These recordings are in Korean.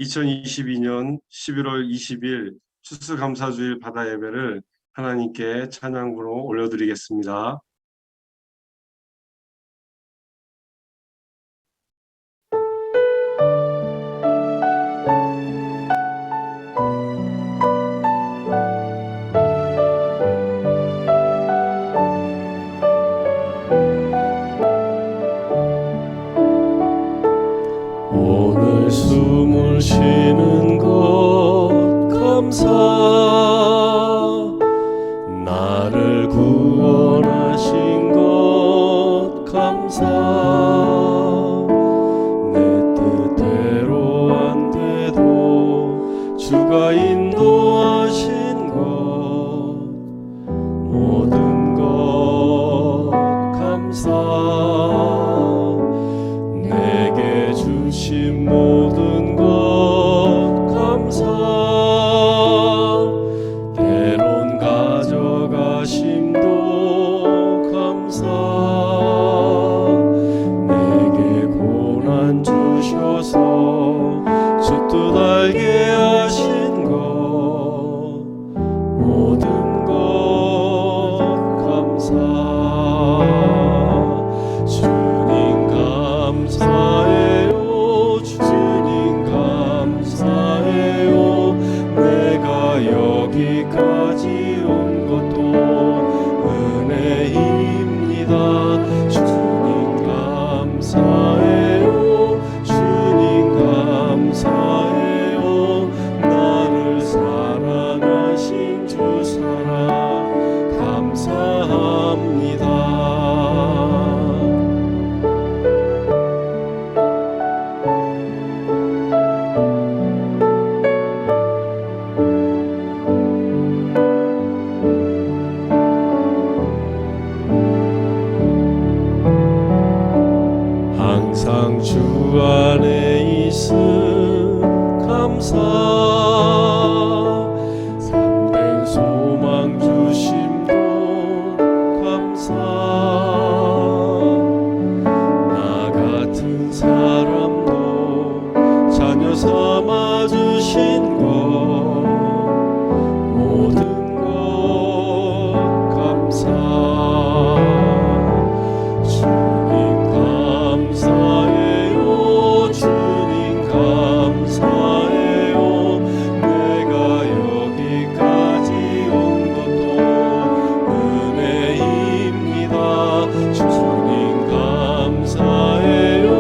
2022년 11월 20일 추수감사주일 바다 예배를 하나님께 찬양으로 올려드리겠습니다. 오늘 숨을 쉬는 것 감사, 나를 구원하신 것 감사, 내 뜻대로 안 돼도 주가 인도하신 것 모든 것 감사, 내게 주신 모든 것 감사, 때론 가져가심도 감사, 내게 고난 주셔서 주 뜻 알게 하신 것 모든 것 감사, 주님 감사해요, 주님 감사해요, 내가 여기까지 온 것도 은혜입니다. 주님 감사해요, 주님 감사해요, 나를 사랑하신 주 사랑 감사합니다. 항상 주 안에 있음 감사, 참된 소망 주심도 감사, 나 같은 사람도 자녀 삼아 주신 것 모든 것 감사, 주님 감사해요, 주님 감사해요, 내가 여기까지 온 것도 은혜입니다. 주님 감사해요,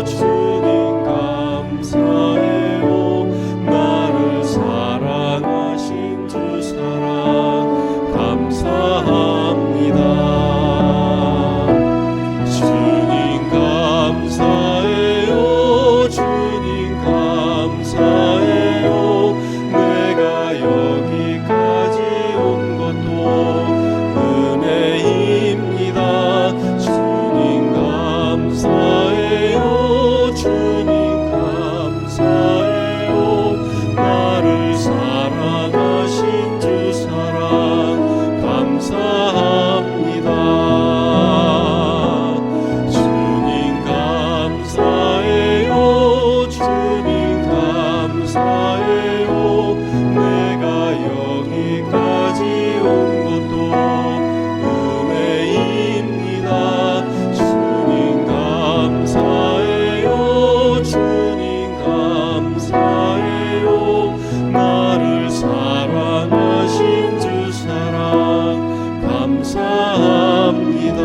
주님 감사해요, 나를 사랑하신 주 사랑 감사합니다. 주님 감사해요, 주님 감사해요, 내가 여기까지 온 것도 은혜입니다. 주님 감사해요, 주님 감사해요, 나를 사랑하신 주 사랑 감사합니다. 주님 감사해요, 주님 감사해요, 내가 여기까지 온 것도 은혜입니다. 주님 감사해요, 주님 감사해요, 나를 사랑하신 주 사랑 감사합니다.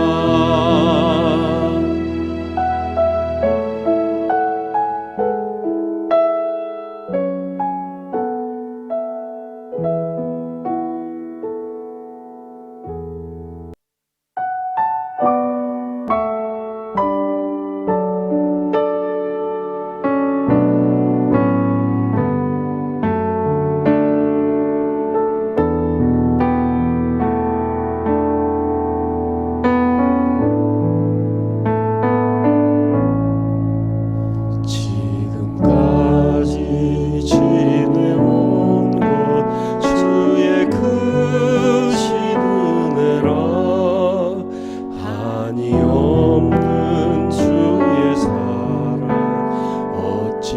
없는 주의 사랑 어찌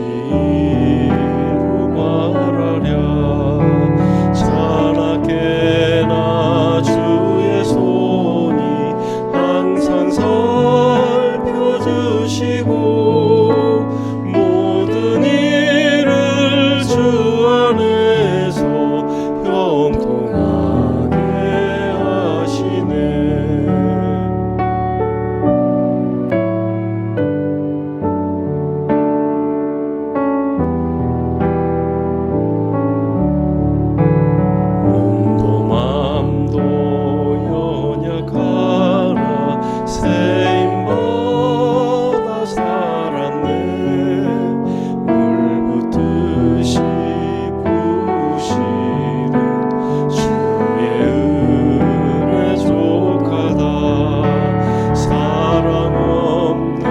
세임받아 살았네. 물 붓듯이 부으시는 주의 은혜 족하다. 사람 없는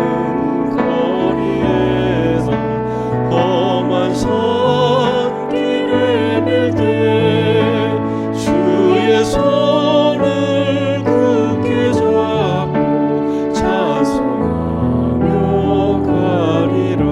거리에서 험한 손길에 밀때 주의 손을 굳게 잡고 찬송하며 가리라.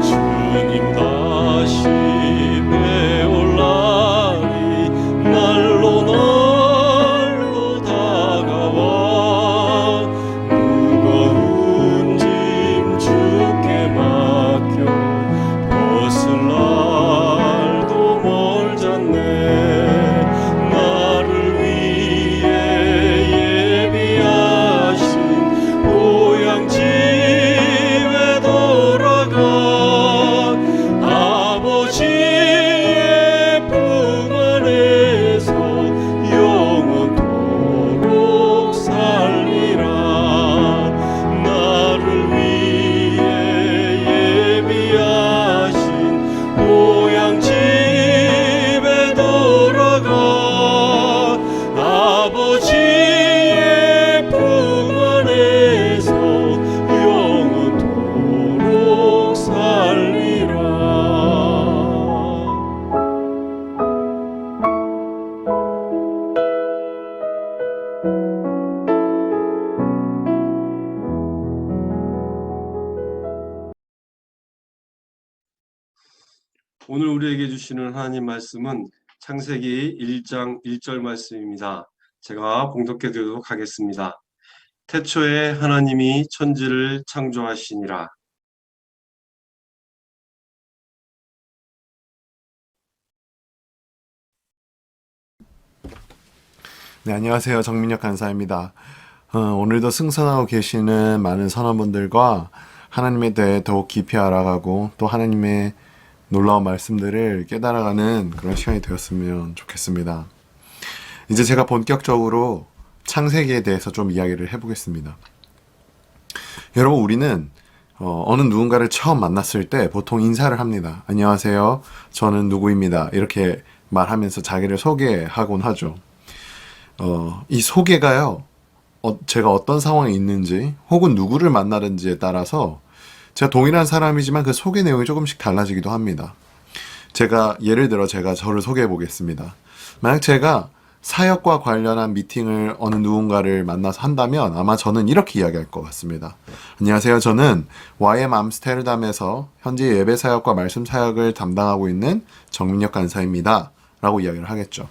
주님 다시 배올 날이 날로 날로 다가와 무거운 짐 주께 맡겨 벗을 날도 멀잖네. 나를 위해 예비하신 고향 집에 돌아가 아버지의 품 안에서 영원토록 살리라. 나를 위해 예비하신 고향 집에 돌아가 아버지의 품 안에서 영원토록 살리라. 오늘 우리에게 주시는 하나님 말씀은 창세기 1장 1절 말씀입니다. 제가 봉독해 드리도록 하겠습니다. 태초에 하나님이 천지를 창조하시니라. 네, 안녕하세요. 정민혁 간사입니다. 오늘도 승선하고 계시는 많은 선원분들과 하나님에 대해 더욱 깊이 알아가고 또 하나님의 놀라운 말씀들을 깨달아가는 그런 시간이 되었으면 좋겠습니다. 이제 제가 본격적으로 창세기에 대해서 좀 이야기를 해보겠습니다. 여러분, 우리는 어느 누군가를 처음 만났을 때 보통 인사를 합니다. 안녕하세요. 저는 누구입니다. 이렇게 말하면서 자기를 소개하곤 하죠. 이 소개가요, 제가 어떤 상황에 있는지 혹은 누구를 만나는지에 따라서 제가 동일한 사람이지만 그 소개 내용이 조금씩 달라지기도 합니다. 예를 들어 제가 저를 소개해 보겠습니다. 만약 제가 사역과 관련한 미팅을 어느 누군가를 만나서 한다면 아마 저는 이렇게 이야기할 것 같습니다. 안녕하세요. 저는 YM 암스테르담에서 현재 예배 사역과 말씀 사역을 담당하고 있는 정민혁 간사입니다. 라고 이야기를 하겠죠.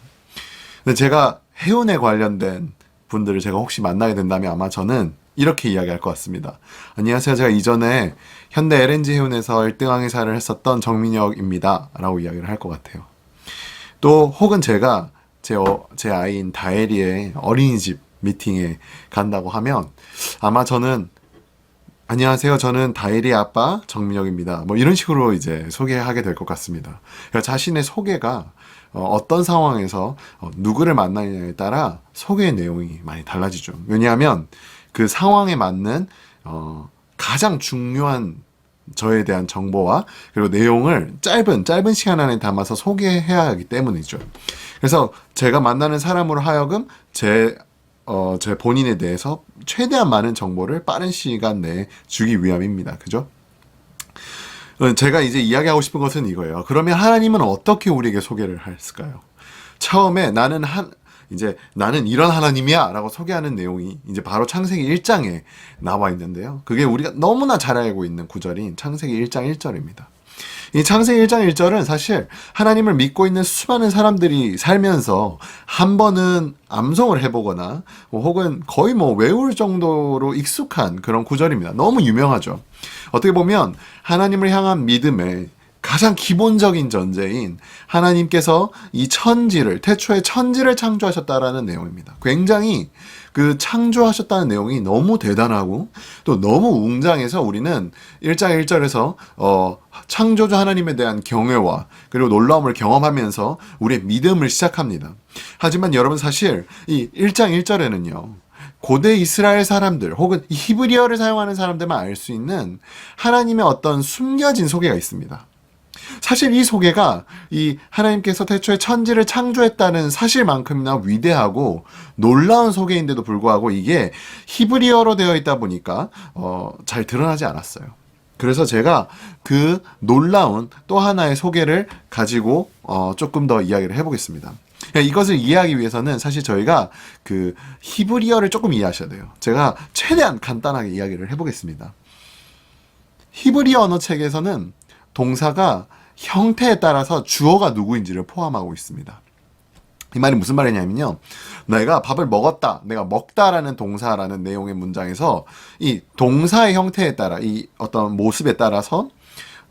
근데 제가 해운에 관련된 분들을 제가 혹시 만나게 된다면 아마 저는 이렇게 이야기할 것 같습니다. 안녕하세요. 제가 이전에 현대 LNG 해운에서 1등항 회사를 했었던 정민혁입니다. 라고 이야기를 할 것 같아요. 또 혹은 제가 제 아이인 다혜리의 어린이집 미팅에 간다고 하면 아마 저는 안녕하세요. 저는 다혜리 아빠 정민혁입니다. 뭐 이런 식으로 이제 소개하게 될 것 같습니다. 그러니까 자신의 소개가 어떤 상황에서 누구를 만나느냐에 따라 소개의 내용이 많이 달라지죠. 왜냐하면 그 상황에 맞는 가장 중요한 저에 대한 정보와 그리고 내용을 짧은 시간 안에 담아서 소개해야 하기 때문이죠. 그래서 제가 만나는 사람으로 하여금 제 본인에 대해서 최대한 많은 정보를 빠른 시간 내에 주기 위함입니다. 그죠? 제가 이제 이야기하고 싶은 것은 이거예요. 그러면 하나님은 어떻게 우리에게 소개를 했을까요? 처음에 나는 이제 나는 이런 하나님이야 라고 소개하는 내용이 이제 바로 창세기 1장에 나와 있는데요. 그게 우리가 너무나 잘 알고 있는 구절인 창세기 1장 1절입니다. 이 창세기 1장 1절은 사실 하나님을 믿고 있는 수많은 사람들이 살면서 한 번은 암송을 해보거나 혹은 거의 외울 정도로 익숙한 그런 구절입니다. 너무 유명하죠. 어떻게 보면 하나님을 향한 믿음의 가장 기본적인 전제인 하나님께서 이 천지를, 태초에 천지를 창조하셨다라는 내용입니다. 굉장히 그 창조하셨다는 내용이 너무 대단하고 또 너무 웅장해서 우리는 1장 1절에서 창조주 하나님에 대한 경외와 그리고 놀라움을 경험하면서 우리의 믿음을 시작합니다. 하지만 여러분 사실 이 1장 1절에는요. 고대 이스라엘 사람들 혹은 히브리어를 사용하는 사람들만 알 수 있는 하나님의 어떤 숨겨진 소개가 있습니다. 사실 이 소개가 이 하나님께서 태초에 천지를 창조했다는 사실만큼이나 위대하고 놀라운 소개인데도 불구하고 이게 히브리어로 되어 있다 보니까 잘 드러나지 않았어요. 그래서 제가 그 놀라운 또 하나의 소개를 가지고 조금 더 이야기를 해보겠습니다. 이것을 이해하기 위해서는 사실 저희가 그 히브리어를 조금 이해하셔야 돼요. 제가 최대한 간단하게 이야기를 해보겠습니다. 히브리어 언어 책에서는 동사가 형태에 따라서 주어가 누구인지를 포함하고 있습니다. 이 말이 무슨 말이냐면요. 내가 밥을 먹었다, 내가 먹다라는 동사라는 내용의 문장에서 이 동사의 형태에 따라, 이 어떤 모습에 따라서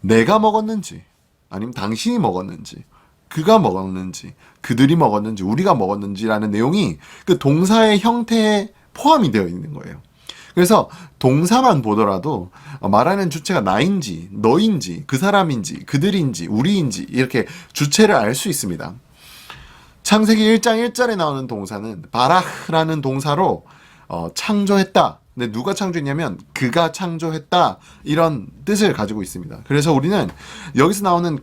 내가 먹었는지, 아니면 당신이 먹었는지, 그가 먹었는지, 그들이 먹었는지, 우리가 먹었는지라는 내용이 그 동사의 형태에 포함이 되어 있는 거예요. 그래서 동사만 보더라도 말하는 주체가 나인지, 너인지, 그 사람인지, 그들인지, 우리인지 이렇게 주체를 알 수 있습니다. 창세기 1장 1절에 나오는 동사는 바라흐라는 동사로 창조했다. 근데 누가 창조했냐면 그가 창조했다. 이런 뜻을 가지고 있습니다. 그래서 우리는 여기서 나오는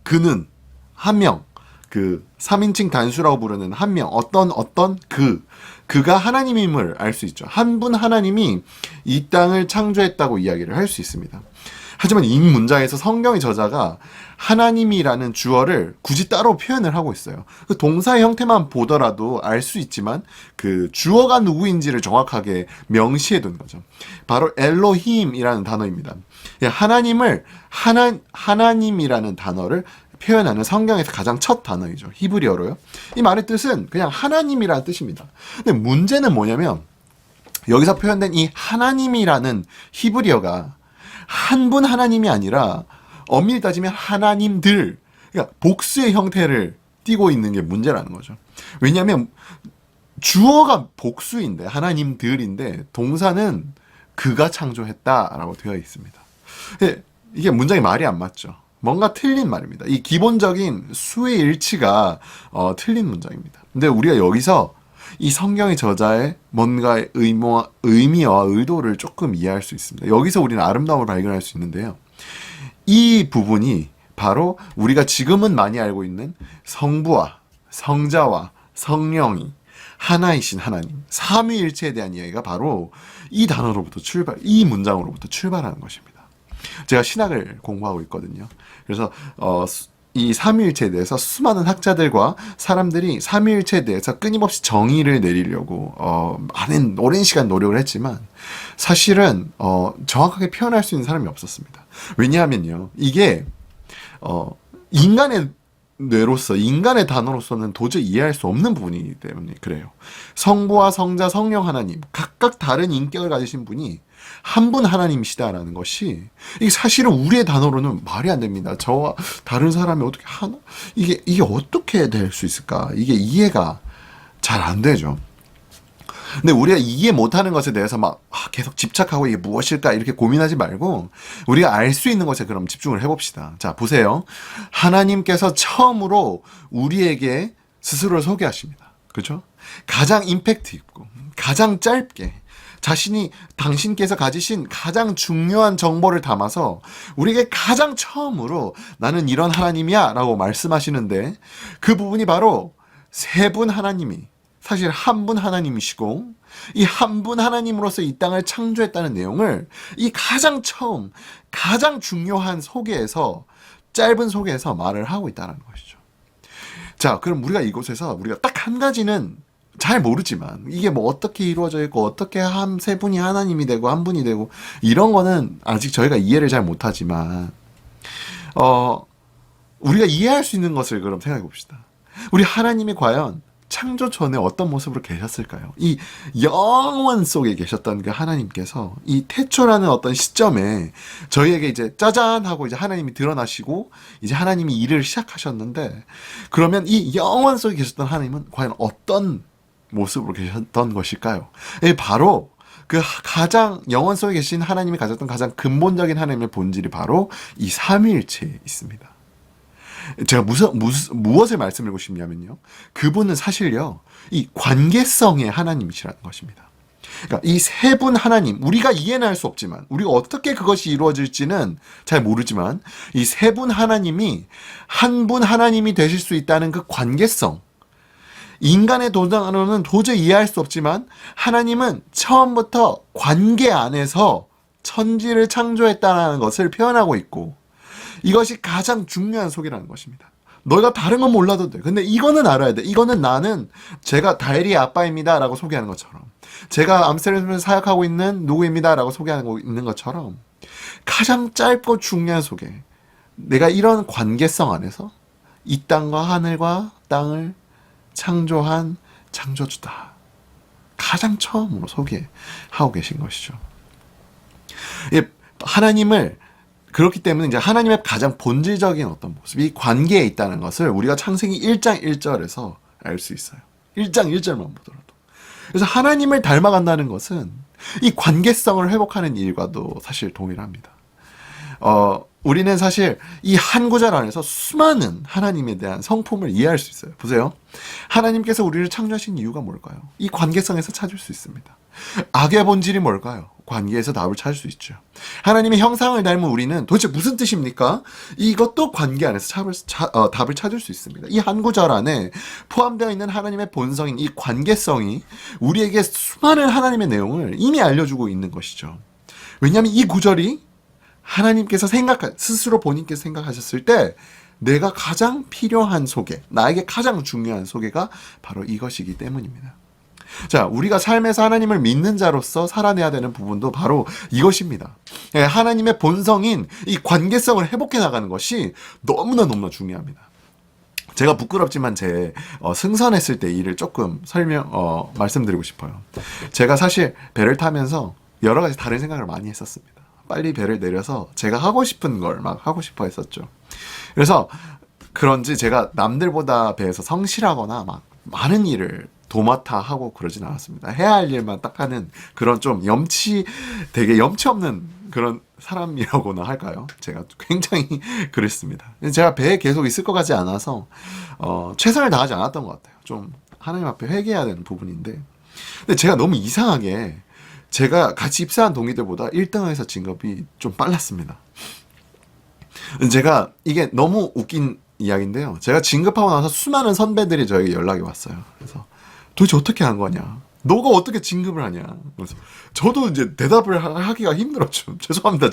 그는 한 명, 그 3인칭 단수라고 부르는 한 명, 어떤 그가 하나님임을 알 수 있죠. 한 분 하나님이 이 땅을 창조했다고 이야기를 할 수 있습니다. 하지만 이 문장에서 성경의 저자가 하나님이라는 주어를 굳이 따로 표현을 하고 있어요. 그 동사의 형태만 보더라도 알 수 있지만 그 주어가 누구인지를 정확하게 명시해 둔 거죠. 바로 엘로힘이라는 단어입니다. 하나님을 하나님이라는 단어를 표현하는 성경에서 가장 첫 단어이죠. 히브리어로요. 이 말의 뜻은 그냥 하나님이라는 뜻입니다. 근데 문제는 뭐냐면 여기서 표현된 이 하나님이라는 히브리어가 한 분 하나님이 아니라 엄밀히 따지면 하나님들, 그러니까 복수의 형태를 띠고 있는 게 문제라는 거죠. 왜냐하면 주어가 복수인데 하나님들인데 동사는 그가 창조했다라고 되어 있습니다. 이게 문장이 말이 안 맞죠. 뭔가 틀린 말입니다. 이 기본적인 수의 일치가 틀린 문장입니다. 근데 우리가 여기서 이 성경의 저자의 뭔가의 의미와 의도를 조금 이해할 수 있습니다. 여기서 우리는 아름다움을 발견할 수 있는데요. 이 부분이 바로 우리가 지금은 많이 알고 있는 성부와 성자와 성령이 하나이신 하나님, 삼위일체에 대한 이야기가 바로 이 단어로부터 이 문장으로부터 출발하는 것입니다. 제가 신학을 공부하고 있거든요. 그래서 이 삼위일체에 대해서 수많은 학자들과 사람들이 삼위일체에 대해서 끊임없이 정의를 내리려고 많은 오랜 시간 노력을 했지만 사실은 정확하게 표현할 수 있는 사람이 없었습니다. 왜냐하면요, 이게 인간의 뇌로서, 인간의 단어로서는 도저히 이해할 수 없는 부분이기 때문에 그래요. 성부와 성자, 성령 하나님 각각 다른 인격을 가지신 분이 한 분 하나님이시다라는 것이 이게 사실은 우리의 단어로는 말이 안 됩니다. 저와 다른 사람이 어떻게 하나? 이게 어떻게 될 수 있을까? 이게 이해가 잘 안 되죠. 근데 우리가 이해 못하는 것에 대해서 막 계속 집착하고 이게 무엇일까 이렇게 고민하지 말고 우리가 알 수 있는 것에 그럼 집중을 해봅시다. 자, 보세요. 하나님께서 처음으로 우리에게 스스로를 소개하십니다. 그렇죠? 가장 임팩트 있고 가장 짧게 당신께서 가지신 가장 중요한 정보를 담아서 우리에게 가장 처음으로 나는 이런 하나님이야 라고 말씀하시는데 그 부분이 바로 세 분 하나님이 사실 한 분 하나님이시고 이 한 분 하나님으로서 이 땅을 창조했다는 내용을 이 가장 처음 가장 중요한 소개에서 짧은 소개에서 말을 하고 있다는 것이죠. 자, 그럼 우리가 이곳에서 우리가 딱 한 가지는 잘 모르지만 이게 뭐 어떻게 이루어져 있고 어떻게 한 세 분이 하나님이 되고 한 분이 되고 이런 거는 아직 저희가 이해를 잘 못하지만 우리가 이해할 수 있는 것을 그럼 생각해 봅시다. 우리 하나님이 과연 창조 전에 어떤 모습으로 계셨을까요? 이 영원 속에 계셨던 그 하나님께서 이 태초라는 어떤 시점에 저희에게 이제 짜잔 하고 이제 하나님이 드러나시고 이제 하나님이 일을 시작하셨는데, 그러면 이 영원 속에 계셨던 하나님은 과연 어떤 모습으로 계셨던 것일까요? 바로 그 가장 영원 속에 계신 하나님이 가졌던 가장 근본적인 하나님의 본질이 바로 이 삼위일체에 있습니다. 제가 무엇을 말씀드리고 싶냐면요, 그분은 사실요 이 관계성의 하나님이시라는 것입니다. 그러니까 이 세 분 하나님, 우리가 이해는 할 수 없지만, 우리가 어떻게 그것이 이루어질지는 잘 모르지만, 이 세 분 하나님이 한 분 하나님이 되실 수 있다는 그 관계성, 인간의 도장으로는 도저히 이해할 수 없지만 하나님은 처음부터 관계 안에서 천지를 창조했다는 것을 표현하고 있고, 이것이 가장 중요한 소개라는 것입니다. 너희가 다른 건 몰라도 돼. 근데 이거는 알아야 돼. 이거는 나는 제가 다엘이의 아빠입니다 라고 소개하는 것처럼, 제가 암스테르담에서 사역하고 있는 누구입니다 라고 소개하고 있는 것처럼, 가장 짧고 중요한 소개, 내가 이런 관계성 안에서 이 땅과 하늘과 땅을 창조한 창조주다, 가장 처음으로 소개하고 계신 것이죠. 하나님을, 그렇기 때문에 이제 하나님의 가장 본질적인 어떤 모습이 관계에 있다는 것을 우리가 창세기 1장 1절에서 알 수 있어요. 1장 1절만 보더라도. 그래서 하나님을 닮아간다는 것은 이 관계성을 회복하는 일과도 사실 동일합니다. 우리는 사실 이 한 구절 안에서 수많은 하나님에 대한 성품을 이해할 수 있어요. 보세요. 하나님께서 우리를 창조하신 이유가 뭘까요? 이 관계성에서 찾을 수 있습니다. 악의 본질이 뭘까요? 관계에서 답을 찾을 수 있죠. 하나님의 형상을 닮은 우리는 도대체 무슨 뜻입니까? 이것도 관계 안에서 답을 찾을 수 있습니다. 이 한 구절 안에 포함되어 있는 하나님의 본성인 이 관계성이 우리에게 수많은 하나님의 내용을 이미 알려주고 있는 것이죠. 왜냐하면 이 구절이 하나님께서 스스로 본인께서 생각하셨을 때 내가 가장 필요한 소개, 나에게 가장 중요한 소개가 바로 이것이기 때문입니다. 자, 우리가 삶에서 하나님을 믿는 자로서 살아내야 되는 부분도 바로 이것입니다. 하나님의 본성인 이 관계성을 회복해 나가는 것이 너무나 중요합니다. 제가 부끄럽지만 제 승선했을 때 일을 조금 말씀드리고 싶어요. 제가 사실 배를 타면서 여러 가지 다른 생각을 많이 했었습니다. 빨리 배를 내려서 제가 하고 싶은 걸 막 하고 싶어 했었죠. 그래서 그런지 제가 남들보다 배에서 성실하거나 막 많은 일을 도맡아 하고 그러진 않았습니다. 해야 할 일만 딱 하는 그런 좀 되게 염치 없는 그런 사람이라고나 할까요? 제가 굉장히 그랬습니다. 제가 배에 계속 있을 것 같지 않아서 최선을 다하지 않았던 것 같아요. 좀 하나님 앞에 회개해야 되는 부분인데, 근데 제가 너무 이상하게 제가 같이 입사한 동기들보다 1등에서 진급이 좀 빨랐습니다. 제가 이게 너무 웃긴 이야기인데요. 제가 진급하고 나서 수많은 선배들이 저에게 연락이 왔어요. 그래서 도대체 어떻게 한 거냐? 너가 어떻게 진급을 하냐? 그래서 저도 이제 대답을 하기가 힘들었죠. 죄송합니다.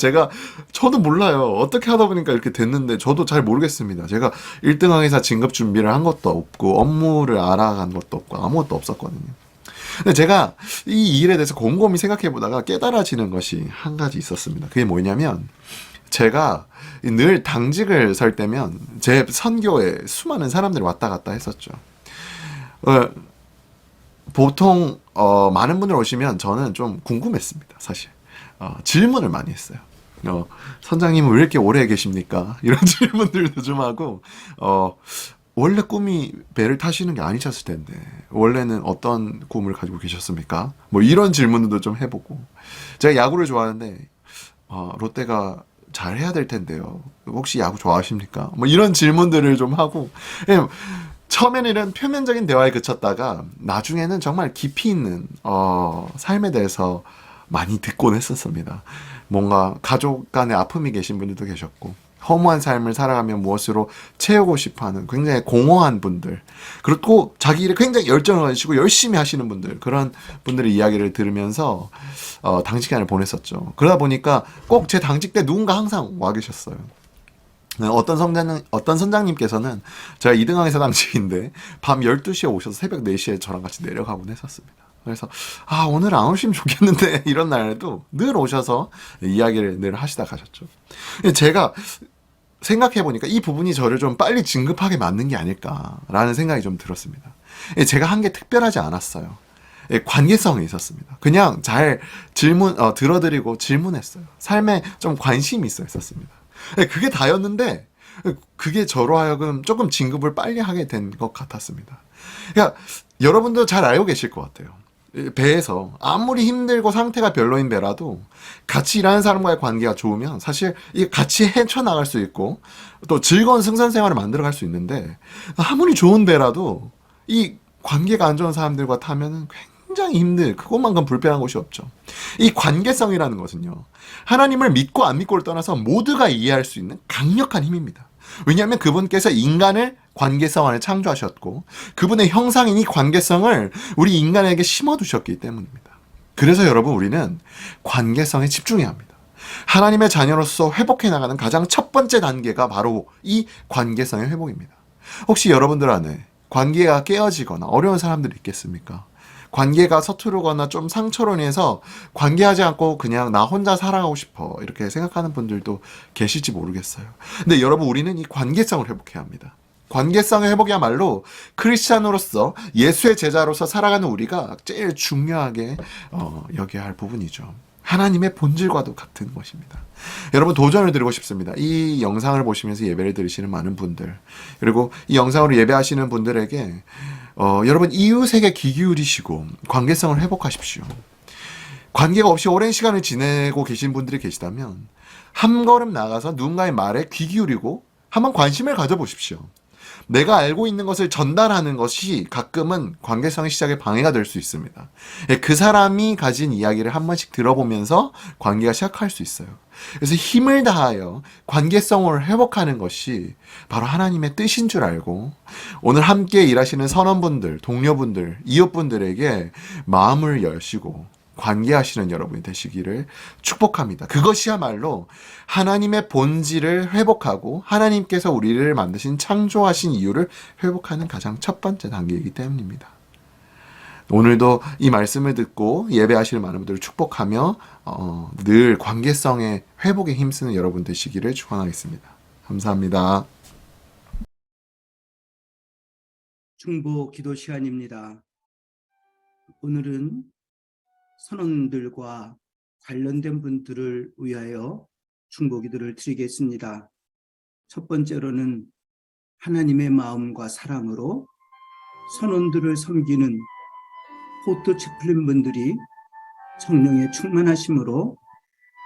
저도 몰라요. 어떻게 하다 보니까 이렇게 됐는데 저도 잘 모르겠습니다. 제가 1등항에서 진급 준비를 한 것도 없고 업무를 알아간 것도 없고 아무것도 없었거든요. 근데 제가 이 일에 대해서 곰곰이 생각해 보다가 깨달아지는 것이 한 가지 있었습니다. 그게 뭐냐면, 제가 늘 당직을 설 때면 제 선교에 수많은 사람들이 왔다 갔다 했었죠. 보통 많은 분들 오시면 저는 좀 궁금했습니다. 사실 질문을 많이 했어요. 선장님은 왜 이렇게 오래 계십니까? 이런 질문들도 좀 하고, 원래 꿈이 배를 타시는 게 아니셨을 텐데 원래는 어떤 꿈을 가지고 계셨습니까? 뭐 이런 질문들도 좀 해보고, 제가 야구를 좋아하는데 롯데가 잘 해야 될 텐데요, 혹시 야구 좋아하십니까? 뭐 이런 질문들을 좀 하고, 처음에는 이런 표면적인 대화에 그쳤다가 나중에는 정말 깊이 있는 삶에 대해서 많이 듣곤 했었습니다. 뭔가 가족 간의 아픔이 계신 분들도 계셨고, 허무한 삶을 살아가며 무엇으로 채우고 싶어하는 굉장히 공허한 분들, 그리고 자기 일에 굉장히 열정을 가지시고 열심히 하시는 분들, 그런 분들의 이야기를 들으면서 당직 기간을 보냈었죠. 그러다 보니까 꼭 제 당직 때 누군가 항상 와 계셨어요. 어떤 선장님께서는 제가 2등항에서 당직인데 밤 12시에 오셔서 새벽 4시에 저랑 같이 내려가곤 했었습니다. 그래서 오늘 안 오시면 좋겠는데 이런 날에도 늘 오셔서 이야기를 늘 하시다 가셨죠. 제가 생각해보니까 이 부분이 저를 좀 빨리 진급하게 만든 게 아닐까라는 생각이 좀 들었습니다. 제가 한 게 특별하지 않았어요. 관계성이 있었습니다. 그냥 잘 들어드리고 질문했어요. 삶에 좀 관심이 있었습니다. 그게 다였는데 그게 저로 하여금 조금 진급을 빨리 하게 된 것 같았습니다. 그러니까 여러분도 잘 알고 계실 것 같아요. 배에서 아무리 힘들고 상태가 별로인 배라도 같이 일하는 사람과의 관계가 좋으면 사실 같이 헤쳐나갈 수 있고 또 즐거운 승선 생활을 만들어갈 수 있는데 아무리 좋은 배라도 이 관계가 안 좋은 사람들과 타면은 굉장히 그것만큼 불편한 곳이 없죠. 이 관계성이라는 것은요, 하나님을 믿고 안 믿고를 떠나서 모두가 이해할 수 있는 강력한 힘입니다. 왜냐하면 그분께서 인간을 관계성 안에 창조하셨고 그분의 형상인 이 관계성을 우리 인간에게 심어두셨기 때문입니다. 그래서 여러분, 우리는 관계성에 집중해야 합니다. 하나님의 자녀로서 회복해 나가는 가장 첫 번째 단계가 바로 이 관계성의 회복입니다. 혹시 여러분들 안에 관계가 깨어지거나 어려운 사람들이 있겠습니까? 관계가 서투르거나 좀 상처로 인해서 관계하지 않고 그냥 나 혼자 살아가고 싶어 이렇게 생각하는 분들도 계실지 모르겠어요. 근데 여러분, 우리는 이 관계성을 회복해야 합니다. 관계성의 회복이야말로 크리스찬으로서 예수의 제자로서 살아가는 우리가 제일 중요하게 여겨야 할 부분이죠. 하나님의 본질과도 같은 것입니다. 여러분, 도전을 드리고 싶습니다. 이 영상을 보시면서 예배를 드리시는 많은 분들, 그리고 이 영상으로 예배하시는 분들에게 여러분, 이웃에게 귀 기울이시고 관계성을 회복하십시오. 관계가 없이 오랜 시간을 지내고 계신 분들이 계시다면 한 걸음 나가서 누군가의 말에 귀 기울이고 한번 관심을 가져보십시오. 내가 알고 있는 것을 전달하는 것이 가끔은 관계성의 시작에 방해가 될 수 있습니다. 그 사람이 가진 이야기를 한 번씩 들어보면서 관계가 시작할 수 있어요. 그래서 힘을 다하여 관계성을 회복하는 것이 바로 하나님의 뜻인 줄 알고 오늘 함께 일하시는 선원분들, 동료분들, 이웃분들에게 마음을 여시고 관계하시는 여러분이 되시기를 축복합니다. 그것이야말로 하나님의 본질을 회복하고 하나님께서 우리를 만드신 창조하신 이유를 회복하는 가장 첫 번째 단계이기 때문입니다. 오늘도 이 말씀을 듣고 예배하시는 많은 분들을 축복하며 늘 관계성의 회복에 힘쓰는 여러분 되시기를 축원하겠습니다. 감사합니다. 중보 기도 시간입니다. 오늘은 선원들과 관련된 분들을 위하여 중보 기도를 드리겠습니다. 첫 번째로는 하나님의 마음과 사랑으로 선원들을 섬기는 포트 채플린 분들이 성령의 충만하심으로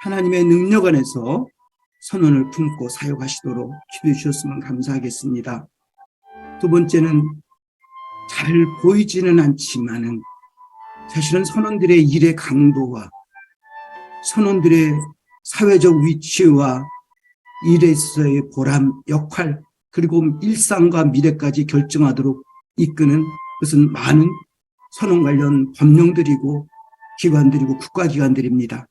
하나님의 능력 안에서 선언을 품고 사역하시도록 기도해 주셨으면 감사하겠습니다. 두 번째는 잘 보이지는 않지만은 사실은 선원들의 일의 강도와 선원들의 사회적 위치와 일에서의 보람, 역할, 그리고 일상과 미래까지 결정하도록 이끄는 그것은 많은 선원 관련 법령들이고 기관들이고 국가기관들입니다.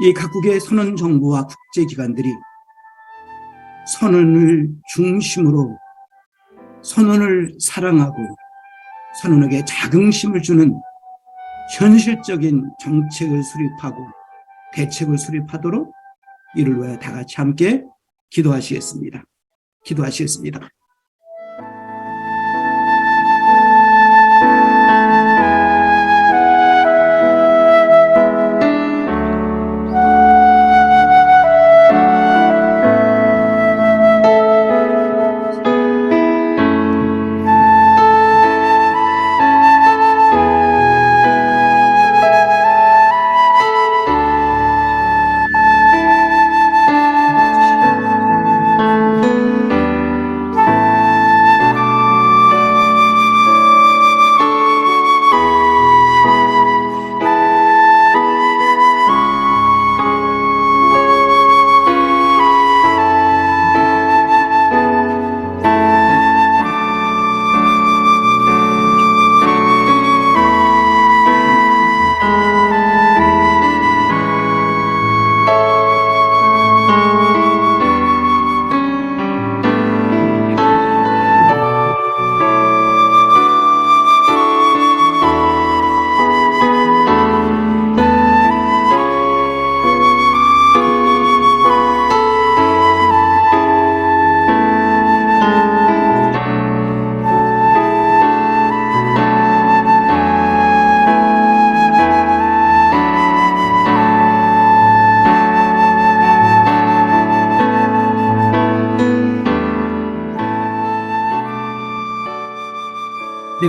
이 각국의 선원 정부와 국제기관들이 선언을 중심으로 선언을 사랑하고 선언에게 자긍심을 주는 현실적인 정책을 수립하고 대책을 수립하도록 이를 위해 다 같이 함께 기도하시겠습니다. 기도하시겠습니다.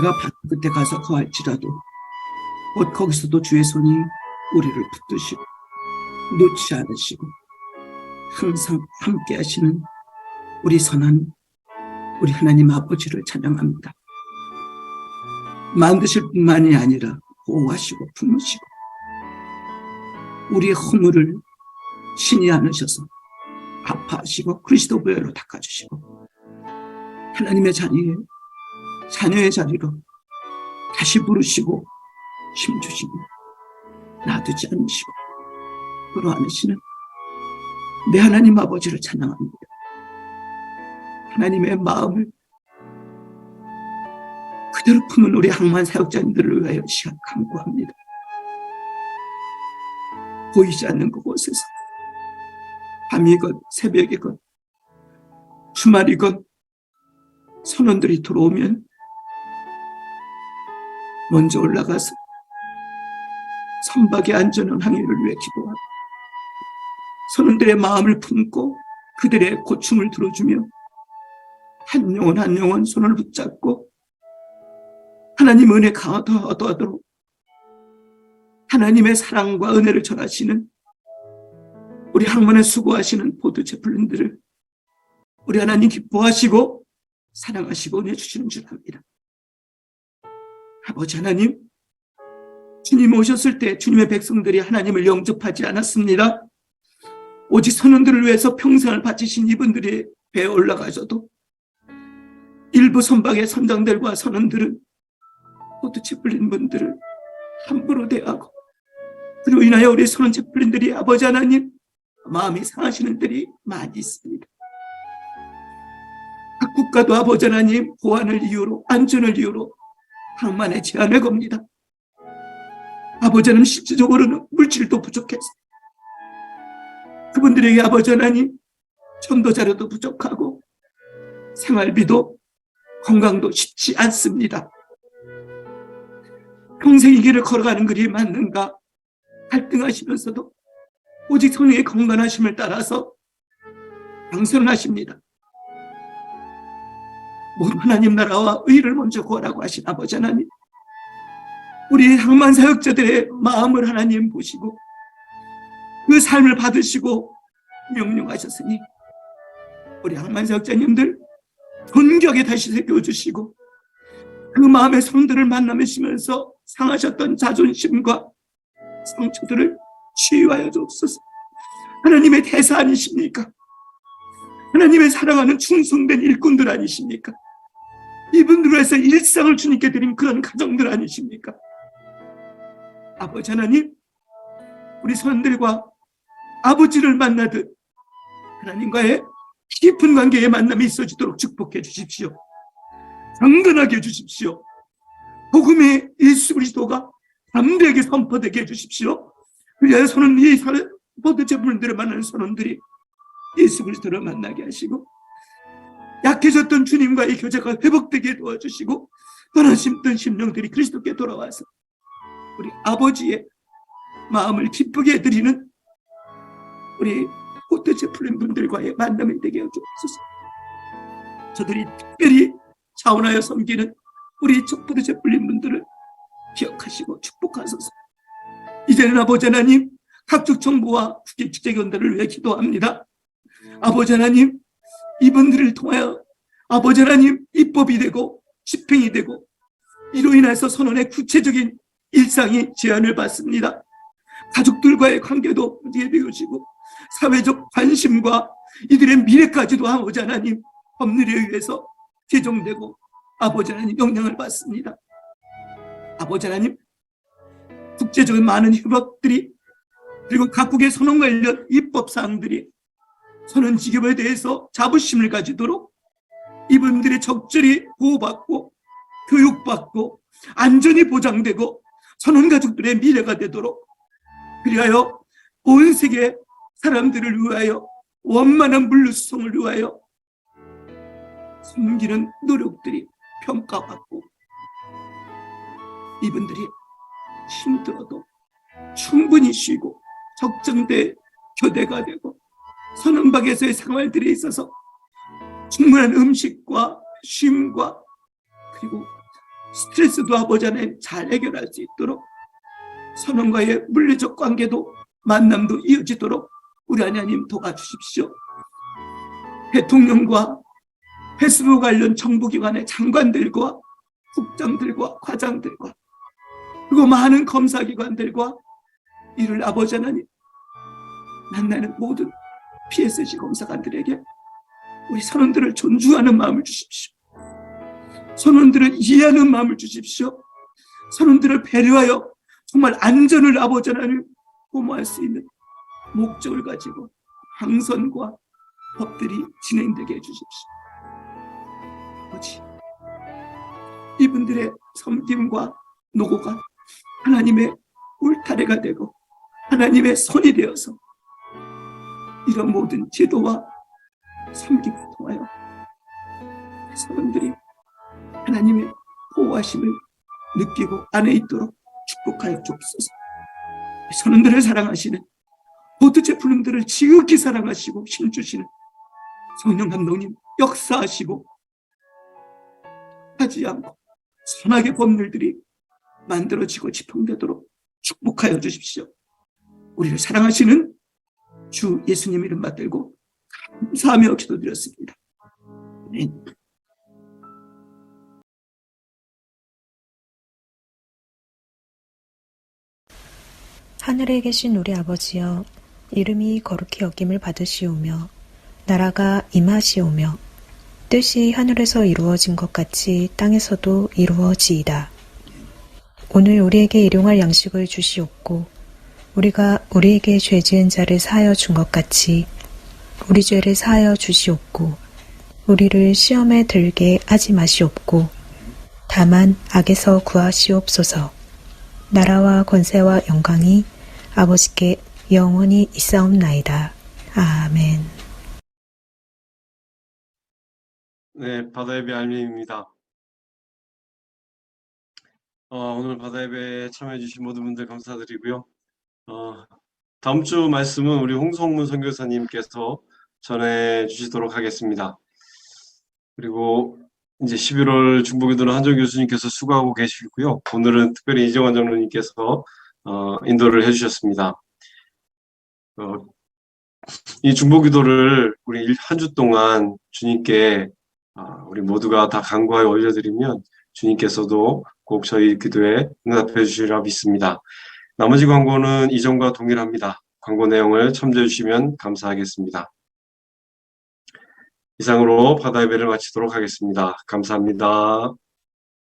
내가 바다 끝에 가서 거할지라도 곧 거기서도 주의 손이 우리를 붙드시고 놓지 않으시고 항상 함께 하시는 우리 선한 우리 하나님 아버지를 찬양합니다. 만드실 뿐만이 아니라 보호하시고 품으시고 우리의 허물을 신이 않으셔서 아파하시고 그리스도 보혈로 닦아주시고 하나님의 자리에 자녀의 자리로 다시 부르시고 힘주시고 놔두지 않으시고 끌어안으시는 내 하나님 아버지를 찬양합니다. 하나님의 마음을 그대로 품은 우리 항만 사역자님들을 위하여 시간 간구합니다. 보이지 않는 그곳에서 밤이건 새벽이건 주말이건 선원들이 들어오면 먼저 올라가서 선박의 안전한 항해를 위해 기도하고 선원들의 마음을 품고 그들의 고충을 들어주며 한 영혼 한 영혼 손을 붙잡고 하나님 은혜 더하도록 하나님의 사랑과 은혜를 전하시는 우리 항만에 수고하시는 보드 제플린들을 우리 하나님 기뻐하시고 사랑하시고 은혜 주시는 줄 압니다. 아버지 하나님, 주님 오셨을 때 주님의 백성들이 하나님을 영접하지 않았습니다. 오직 선원들을 위해서 평생을 바치신 이분들이 배에 올라가셔도 일부 선박의 선장들과 선원들은 보드 제플린 분들을 함부로 대하고 그로 인하여 우리 선원 제플린들이 아버지 하나님 마음이 상하시는 들이 많이 있습니다. 각 국가도 아버지 하나님 보안을 이유로 안전을 이유로 항만에 제한을 겁니다. 아버지 하나님 실질적으로는 물질도 부족해서 그분들에게 아버지 하나님 전도 자료도 부족하고 생활비도 건강도 쉽지 않습니다. 평생 이 길을 걸어가는 길이 맞는가 갈등하시면서도 오직 성령의 건강하심을 따라서 방선하십니다. 모든 하나님 나라와 의를 먼저 구하라고 하신 아버지 하나님, 우리 항만 사역자들의 마음을 하나님 보시고 그 삶을 받으시고 명령하셨으니 우리 항만 사역자님들 존경에 다시 새겨주시고 그 마음의 손들을 만나시면서 상하셨던 자존심과 상처들을 치유하여 주옵소서. 하나님의 대사 아니십니까? 하나님의 사랑하는 충성된 일꾼들 아니십니까? 이분들로 해서 일상을 주님께 드린 그런 가정들 아니십니까? 아버지 하나님, 우리 선들과 아버지를 만나듯 하나님과의 깊은 관계의 만남이 있어지도록 축복해 주십시오. 강건하게 해주십시오. 복음의 예수 그리스도가 담대하게 선포되게 해주십시오. 그리하여 선은 이 모든 제품들을 만나는 선원들이 예수 그리스도를 만나게 하시고 약해졌던 주님과의 교제가 회복되게 도와주시고 떠나심던 심령들이 그리스도께 돌아와서 우리 아버지의 마음을 기쁘게 해드리는 우리 호텔 제플린 분들과의 만남이 되게 해주옵소서. 저들이 특별히 자원하여 섬기는 우리 촛불 제플린 분들을 기억하시고 축복하소서. 이제는 아버지 하나님 각종 정부와 국제기관들을 위해 기도합니다. 아버지 하나님, 이분들을 통하여 아버지 하나님 입법이 되고 집행이 되고 이로 인해서 선언의 구체적인 일상이 제한을 받습니다. 가족들과의 관계도 예비우시고 사회적 관심과 이들의 미래까지도 아버지 하나님 법률에 의해서 개정되고 아버지 하나님 영향을 받습니다. 아버지 하나님, 국제적인 많은 협약들이 그리고 각국의 선언 관련 입법사항들이 선언 지급에 대해서 자부심을 가지도록 이분들이 적절히 보호받고 교육받고 안전이 보장되고 선언 가족들의 미래가 되도록 그리하여 온 세계 사람들을 위하여 원만한 물류수송을 위하여 숨기는 노력들이 평가받고 이분들이 힘들어도 충분히 쉬고 적정된 교대가 되고 선언박에서의 생활들에 있어서 충분한 음식과 쉼과 그리고 스트레스도 아버지 하나님 잘 해결할 수 있도록, 선원과의 물리적 관계도 만남도 이어지도록 우리 하나님 도와주십시오. 대통령과 페스부 관련 정부기관의 장관들과 국장들과 과장들과 그리고 많은 검사기관들과 이를 아버지 하나님 만나는 모든 PSC 검사관들에게 우리 선원들을 존중하는 마음을 주십시오. 선원들을 이해하는 마음을 주십시오. 선원들을 배려하여 정말 안전을 아버지 하나님 도모할 수 있는 목적을 가지고 방선과 법들이 진행되게 해주십시오. 아버지, 이분들의 섬김과 노고가 하나님의 울타리가 되고 하나님의 손이 되어서 이런 모든 제도와 섬김을 통하여 사람들이 하나님의 보호하심을 느끼고 안에 있도록 축복하여 주옵소서. 선원들을 사랑하시는, 모든 제품들을 지극히 사랑하시고 힘주시는 성령 감독님 역사하시고 하지 않고 선하게 법률들이 만들어지고 집행되도록 축복하여 주십시오. 우리를 사랑하시는 주 예수님 이름 받들고 감사하며 기도드렸습니다. 아멘. 하늘에 계신 우리 아버지여, 이름이 거룩히 여김을 받으시오며 나라가 임하시오며 뜻이 하늘에서 이루어진 것 같이 땅에서도 이루어지이다. 오늘 우리에게 일용할 양식을 주시옵고 우리가 우리에게 죄 지은 자를 사하여 준 것 같이 우리 죄를 사하여 주시옵고 우리를 시험에 들게 하지 마시옵고 다만 악에서 구하시옵소서. 나라와 권세와 영광이 아버지께 영원히 있사옵나이다. 아멘. 네, 바다예배 알림입니다. 오늘 바다예배에 참여해주신 모든 분들 감사드리고요. 다음 주 말씀은 우리 홍성문 선교사님께서 전해주시도록 하겠습니다. 그리고 이제 11월 중보기도는 한정 교수님께서 수고하고 계시고요. 오늘은 특별히 이정환 장로님께서 인도를 해주셨습니다. 이 중보기도를 우리 한 주 동안 주님께 우리 모두가 다 간구하여 올려드리면 주님께서도 꼭 저희 기도에 응답해 주시리라 믿습니다. 나머지 광고는 이전과 동일합니다. 광고 내용을 참조해 주시면 감사하겠습니다. 이상으로 바다 예배를 마치도록 하겠습니다. 감사합니다.